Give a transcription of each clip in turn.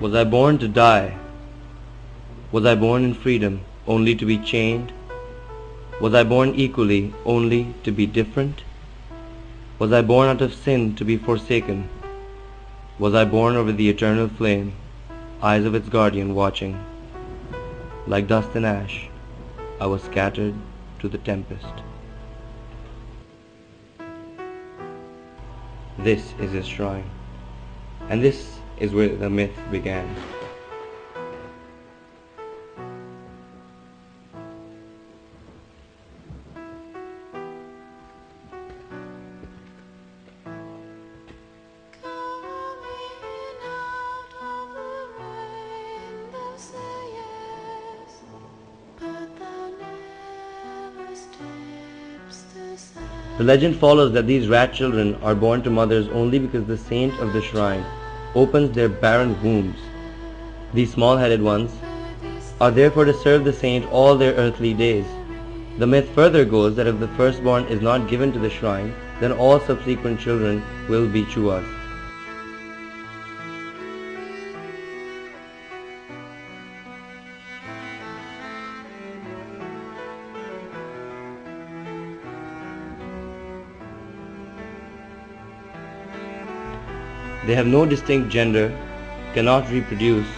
Was I born to die? Was I born in freedom only to be chained? Was I born equally only to be different? Was I born out of sin to be forsaken? Was I born over the eternal flame, eyes of its guardian watching? Like dust and ash, I was scattered to the tempest. This is his shrine, and this is where the myth began. The legend follows that these rat children are born to mothers only because the saint of the shrine opens their barren wombs. These small-headed ones are therefore to serve the saint all their earthly days. The myth further goes that if the firstborn is not given to the shrine, then all subsequent children will be chuas. They have no distinct gender, cannot reproduce,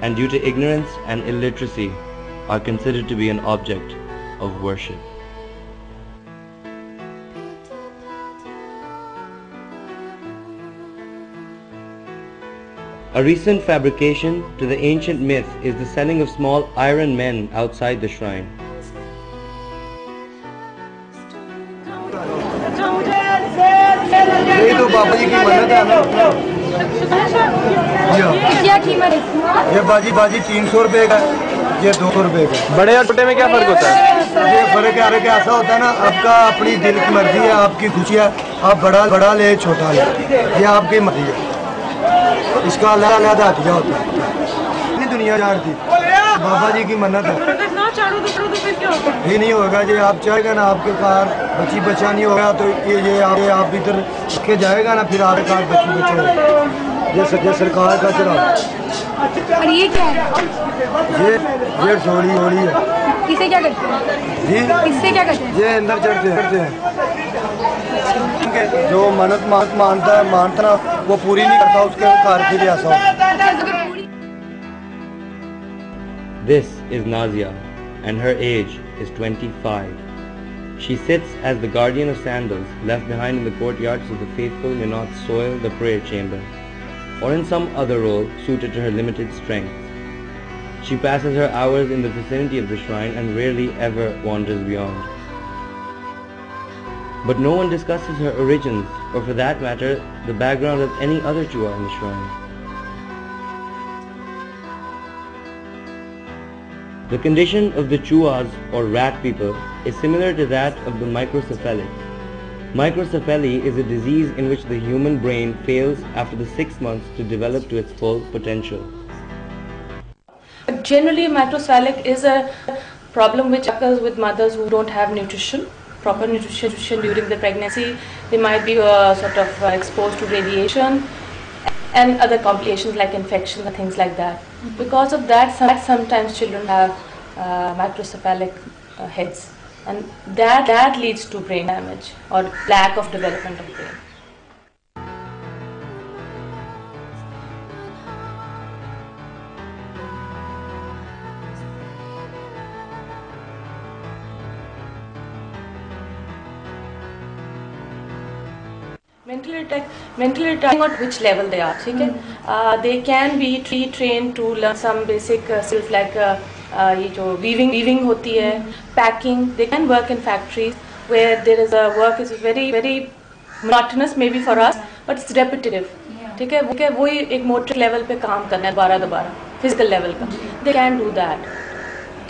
and due to ignorance and illiteracy are considered to be an object of worship. A recent fabrication to the ancient myth is the selling of small iron men outside the shrine. ये तो बाबा जी की मन्नत है ना। क्या कीमत है? ये बाजी 300 रुपए का, ये 200 रुपए का। बड़े और छोटे में क्या फर्क होता है? ये फर्क ऐसा होता है ना, आपका अपनी दिल की मर्जी है, आपकी खुशी है, आप बड़ा ले छोटा ले, ये आपकी मर्जी है। इसका अलग हथिया होता है। इतनी दुनिया जानती, बाबा जी की मन्नत है। ये नहीं होगा जी, आप चाहेगा ना आपके कार बच्चा नहीं होगा तो ये आप इधर के जाएगा ना, फिर आपके कार बच्चे होगा। ये सरकार का चला। और ये क्या है? ये होली है। इसे क्या करते हैं? जी इससे क्या करते हैं? ये अंदर चढ़ते हैं। जो मन्नत मानता ना, वो पूरी नहीं करता, उसके कार की भी ऐसा होता। This is Nazia, and her age is 25. She sits as the guardian of sandals left behind in the courtyard so the faithful may not soil the prayer chamber, or in some other role suited to her limited strength. She passes her hours in the vicinity of the shrine and rarely ever wanders beyond. But no one discusses her origins, or for that matter, the background of any other chua in the shrine. The condition of the chuas or rat people is similar to that of the microcephalic. Microcephaly is a disease in which the human brain fails after the 6 months to develop to its full potential. Generally, microcephalic is a problem which occurs with mothers who don't have proper nutrition during the pregnancy. They might be sort of exposed to radiation and other complications like infections and things like that. Because of that, sometimes children have microcephalic heads, and that leads to brain damage or lack of development of brain. Mentally retarded at which level they are, okay? They can be trained to learn some basic skills like ये जो weaving होती है, packing. They can work in factories where there is a work is very monotonous maybe for us, but it's repetitive. ठीक है, वो एक motor level पे काम करना है दोबारा physical level का. They can do that.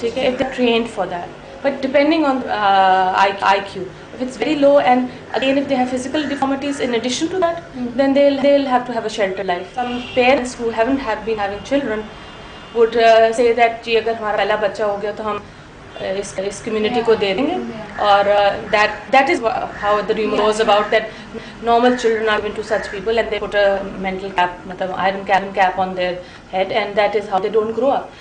ठीक है, if they're trained for that. But depending on IQ. If it's very low, and again if they have physical deformities in addition to that, then they'll have to have a sheltered life. Some parents who haven't been having children would say that जी अगर हमारा पहला बच्चा हो गया तो हम इस community को दे देंगे और that is how the rumor goes about that normal children are given to such people and they put a mental cap, मतलब iron cap on their head, and that is how they don't grow up.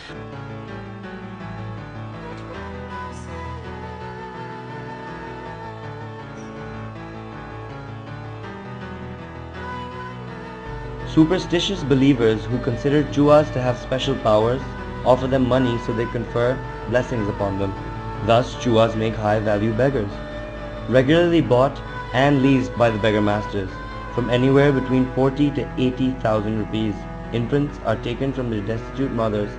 Superstitious believers who consider chuas to have special powers offer them money so they confer blessings upon them. Thus, chuas make high-value beggars, regularly bought and leased by the beggar masters, from anywhere between 40 to 80,000 rupees. Infants are taken from their destitute mothers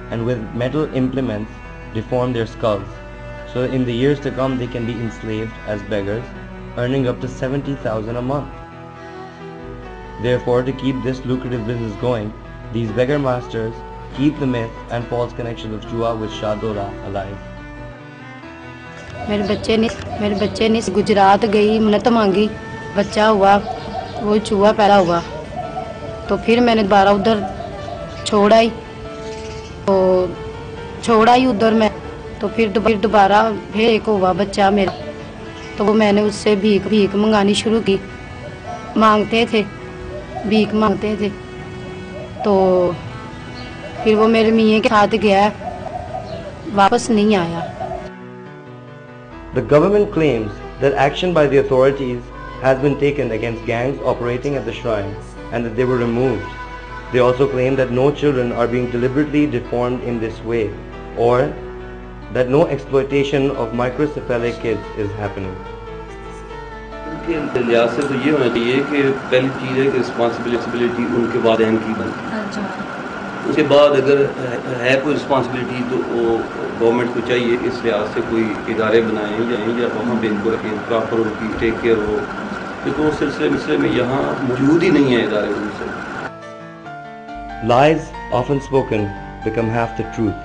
and with metal implements deform their skulls, so that in the years to come they can be enslaved as beggars, earning up to 70,000 a month. Therefore, to keep this lucrative business going, these beggar masters keep the myth and false connection of chua with Shah-Dora alive. मेरे बच्चे ने गुजरात गई, मन्नत मांगी, बच्चा हुआ, वो चूहा पैदा हुआ, तो फिर मैंने दोबारा उधर छोड़ आई उधर मैं, तो फिर दोबारा फिर एक हुआ बच्चा मेरा, तो वो मैंने उससे भीख मंगानी शुरू की, भीख मांगते थे, तो फिर वो मेरे मियाँ के साथ गया, वापस नहीं आया. The government claims that action by the authorities has been taken against gangs operating at the shrine and that they were removed. They also claim that no children are being deliberately deformed in this way or that no exploitation of microcephalic kids is happening. उनके लिहाज से तो ये होना चाहिए कि पहली चीज़ है कि रिस्पॉन्सिबिलिटी उनके वालिदैन की बनती है. उसके बाद अगर है कोई रिस्पॉन्सिबिलिटी तो वो गवर्नमेंट को चाहिए इस लिहाज से कोई इदारे बनाएं या वहाँ पे इनको रखें, प्रॉपर उनकी टेक केयर हो, क्योंकि उस सिलसिले में यहाँ मौजूद ही नहीं है इदारे उनसे. Lies often spoken become half the truth,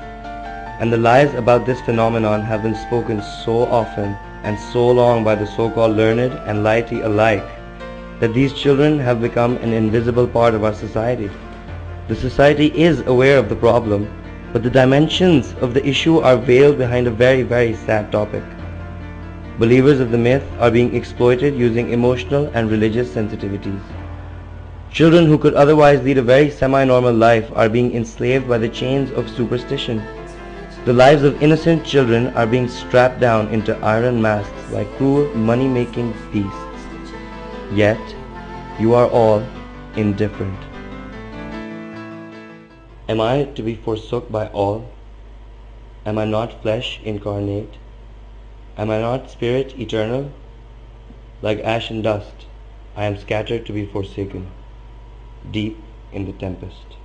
and the lies about this phenomenon have been spoken so often and so long by the so-called learned and laity alike that these children have become an invisible part of our society. The society is aware of the problem, but the dimensions of the issue are veiled behind a very, very sad topic. Believers of the myth are being exploited using emotional and religious sensitivities. Children who could otherwise lead a very semi-normal life are being enslaved by the chains of superstition. The lives of innocent children are being strapped down into iron masks like cruel money-making beasts. Yet, you are all indifferent. Am I to be forsook by all? Am I not flesh incarnate? Am I not spirit eternal? Like ash and dust, I am scattered to be forsaken, deep in the tempest.